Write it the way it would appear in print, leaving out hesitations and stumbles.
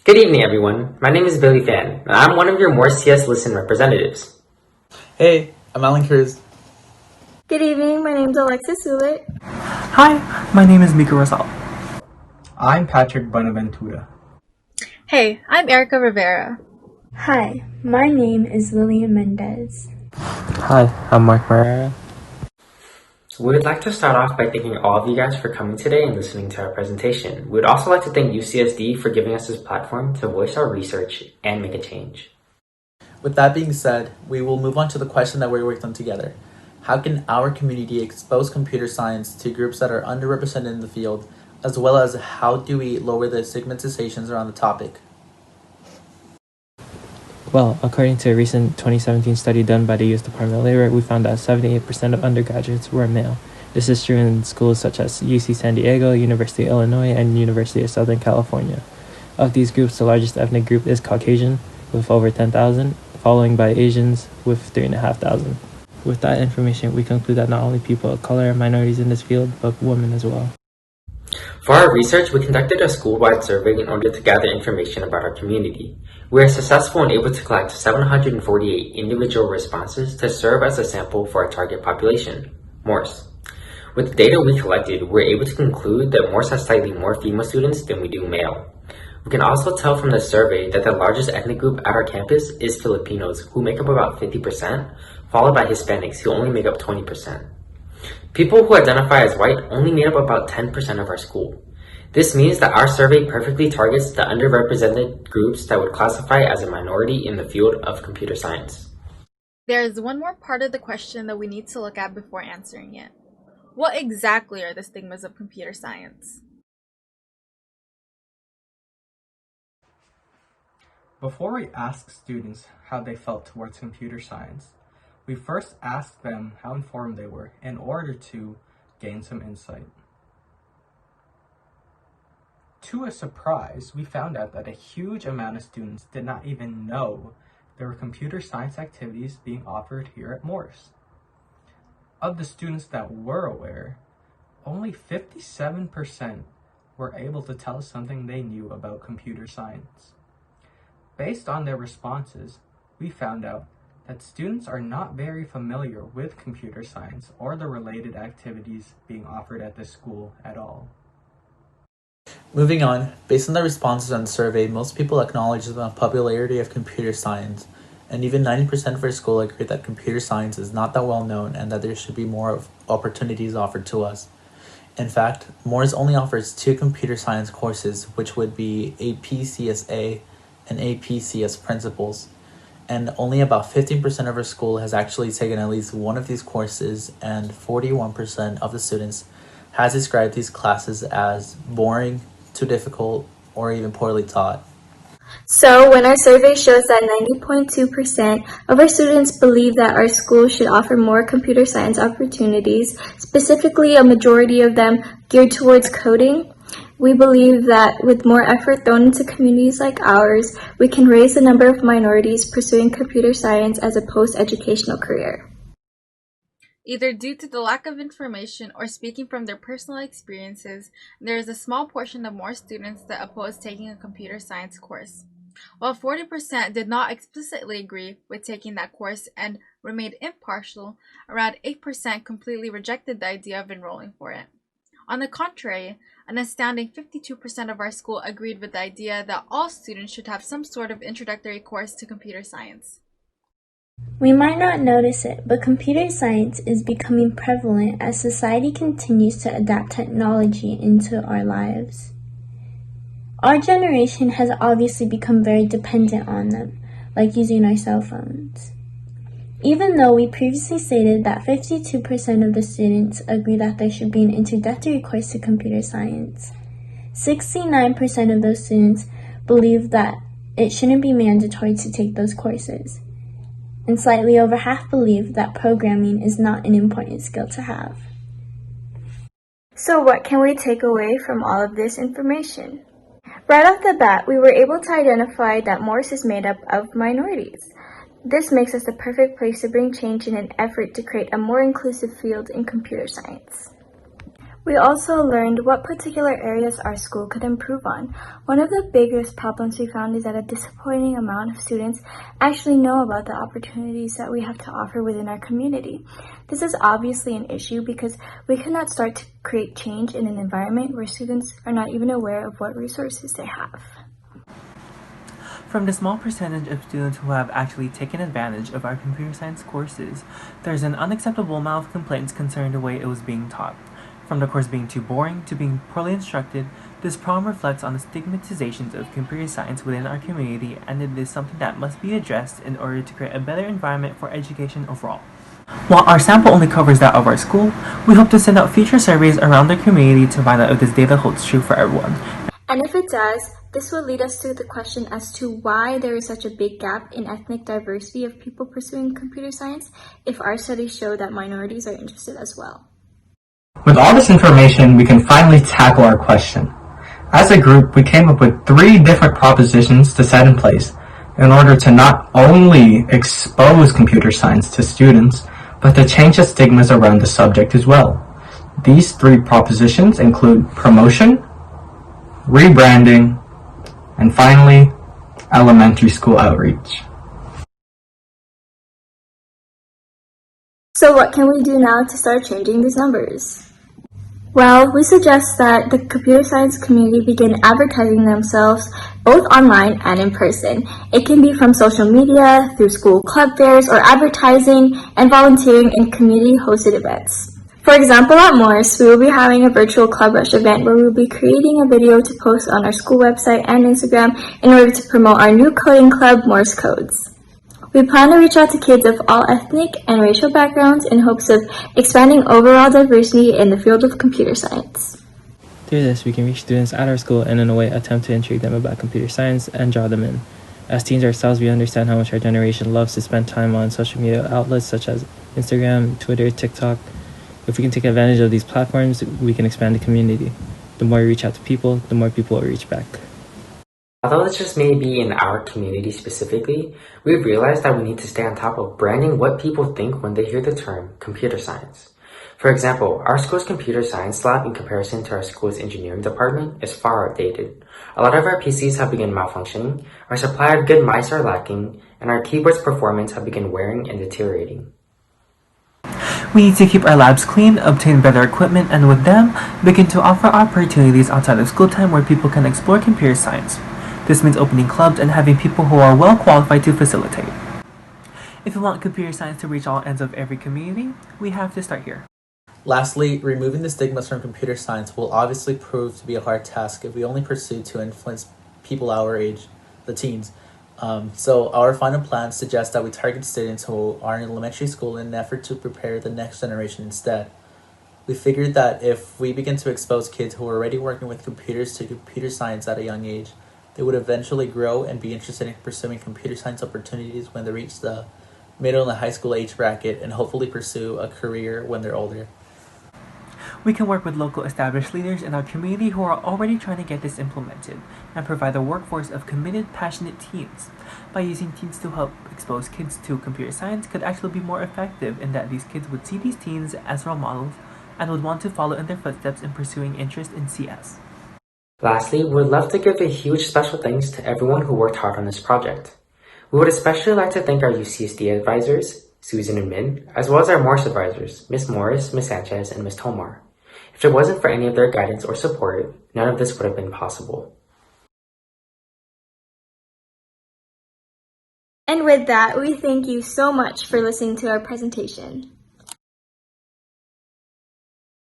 Good evening, everyone. My name is Billy Fan, and I'm one of your Morse CS Listen representatives. Hey, I'm Alan Cruz. Good evening, my name is Alexis Sulit. Hi, my name is Mika Rosal. I'm Patrick Bonaventura. Hey, I'm Erica Rivera. Hi, my name is Lillian Mendez. Hi, I'm Mark Marrera. We would like to start off by thanking all of you guys for coming today and listening to our presentation. We would also like to thank UCSD for giving us this platform to voice our research and make a change. With that being said, we will move on to the question that we worked on together. How can our community expose computer science to groups that are underrepresented in the field, as well as how do we lower the stigmatizations around the topic? Well, according to a recent 2017 study done by the U.S. Department of Labor, we found that 78% of undergraduates were male. This is true in schools such as UC San Diego, University of Illinois, and University of Southern California. Of these groups, the largest ethnic group is Caucasian, with over 10,000, following by Asians with 3,500. With that information, we conclude that not only people of color are minorities in this field, but women as well. For our research, we conducted a school-wide survey in order to gather information about our community. We are successful and able to collect 748 individual responses to serve as a sample for our target population, Morse. With the data we collected, we're able to conclude that Morse has slightly more female students than we do male. We can also tell from the survey that the largest ethnic group at our campus is Filipinos, who make up about 50%, followed by Hispanics, who only make up 20%. People who identify as white only made up about 10% of our school. This means that our survey perfectly targets the underrepresented groups that would classify as a minority in the field of computer science. There is one more part of the question that we need to look at before answering it. What exactly are the stigmas of computer science? Before we ask students how they felt towards computer science, we first asked them how informed they were in order to gain some insight. To a surprise, we found out that a huge amount of students did not even know there were computer science activities being offered here at Morse. Of the students that were aware, only 57% were able to tell us something they knew about computer science. Based on their responses, we found out that students are not very familiar with computer science or the related activities being offered at this school at all. Moving on, based on the responses on the survey, most people acknowledge the popularity of computer science, and even 90% of our school agree that computer science is not that well known and that there should be more of opportunities offered to us. In fact, Morse only offers 2 computer science courses, which would be AP CSA and AP CS Principles, and only about 15% of our school has actually taken at least one of these courses, and 41% of the students has described these classes as boring, too difficult, or even poorly taught. So, when our survey shows that 90.2% of our students believe that our school should offer more computer science opportunities, specifically a majority of them geared towards coding, we believe that with more effort thrown into communities like ours, we can raise the number of minorities pursuing computer science as a post-educational career. Either due to the lack of information or speaking from their personal experiences, there is a small portion of more students that oppose taking a computer science course. While 40% did not explicitly agree with taking that course and remained impartial, around 8% completely rejected the idea of enrolling for it. On the contrary, an astounding 52% of our school agreed with the idea that all students should have some sort of introductory course to computer science. We might not notice it, but computer science is becoming prevalent as society continues to adapt technology into our lives. Our generation has obviously become very dependent on them, like using our cell phones. Even though we previously stated that 52% of the students agree that there should be an introductory course to computer science, 69% of those students believe that it shouldn't be mandatory to take those courses, and slightly over half believe that programming is not an important skill to have. So what can we take away from all of this information? Right off the bat, we were able to identify that Morse is made up of minorities. This makes us the perfect place to bring change in an effort to create a more inclusive field in computer science. We also learned what particular areas our school could improve on. One of the biggest problems we found is that a disappointing amount of students actually know about the opportunities that we have to offer within our community. This is obviously an issue because we cannot start to create change in an environment where students are not even aware of what resources they have. From the small percentage of students who have actually taken advantage of our computer science courses, there's an unacceptable amount of complaints concerning the way it was being taught. From the course being too boring to being poorly instructed, this problem reflects on the stigmatizations of computer science within our community, and it is something that must be addressed in order to create a better environment for education overall. While our sample only covers that of our school, we hope to send out future surveys around the community to find out if this data holds true for everyone. And if it does, this will lead us to the question as to why there is such a big gap in ethnic diversity of people pursuing computer science if our studies show that minorities are interested as well. With all this information, we can finally tackle our question. As a group, we came up with 3 different propositions to set in place in order to not only expose computer science to students, but to change the stigmas around the subject as well. These 3 propositions include promotion, rebranding, and finally, elementary school outreach. So what can we do now to start changing these numbers? Well, we suggest that the computer science community begin advertising themselves both online and in person. It can be from social media, through school club fairs, or advertising and volunteering in community-hosted events. For example, at Morse, we will be having a virtual Club Rush event where we will be creating a video to post on our school website and Instagram in order to promote our new coding club, Morse Codes. We plan to reach out to kids of all ethnic and racial backgrounds in hopes of expanding overall diversity in the field of computer science. Through this, we can reach students at our school and in a way attempt to intrigue them about computer science and draw them in. As teens ourselves, we understand how much our generation loves to spend time on social media outlets such as Instagram, Twitter, TikTok. If we can take advantage of these platforms, we can expand the community. The more we reach out to people, the more people will reach back. Although this just may be in our community specifically, we've realized that we need to stay on top of branding what people think when they hear the term computer science. For example, our school's computer science lab in comparison to our school's engineering department is far outdated. A lot of our PCs have begun malfunctioning, our supply of good mice are lacking, and our keyboard's performance have begun wearing and deteriorating. We need to keep our labs clean, obtain better equipment, and with them, begin to offer opportunities outside of school time where people can explore computer science. This means opening clubs and having people who are well qualified to facilitate. If we want computer science to reach all ends of every community, we have to start here. Lastly, removing the stigmas from computer science will obviously prove to be a hard task if we only pursue to influence people our age, the teens. So our final plan suggests that we target students who are in elementary school in an effort to prepare the next generation instead. We figured that if we begin to expose kids who are already working with computers to computer science at a young age, they would eventually grow and be interested in pursuing computer science opportunities when they reach the middle and high school age bracket and hopefully pursue a career when they're older. We can work with local established leaders in our community who are already trying to get this implemented and provide a workforce of committed, passionate teens. By using teens to help expose kids to computer science could actually be more effective in that these kids would see these teens as role models and would want to follow in their footsteps in pursuing interest in CS. Lastly, we would love to give a huge special thanks to everyone who worked hard on this project. We would especially like to thank our UCSD advisors, Susan and Min, as well as our Morse advisors, Ms. Morris, Ms. Sanchez, and Ms. Tomar. If it wasn't for any of their guidance or support, none of this would have been possible. And with that, we thank you so much for listening to our presentation.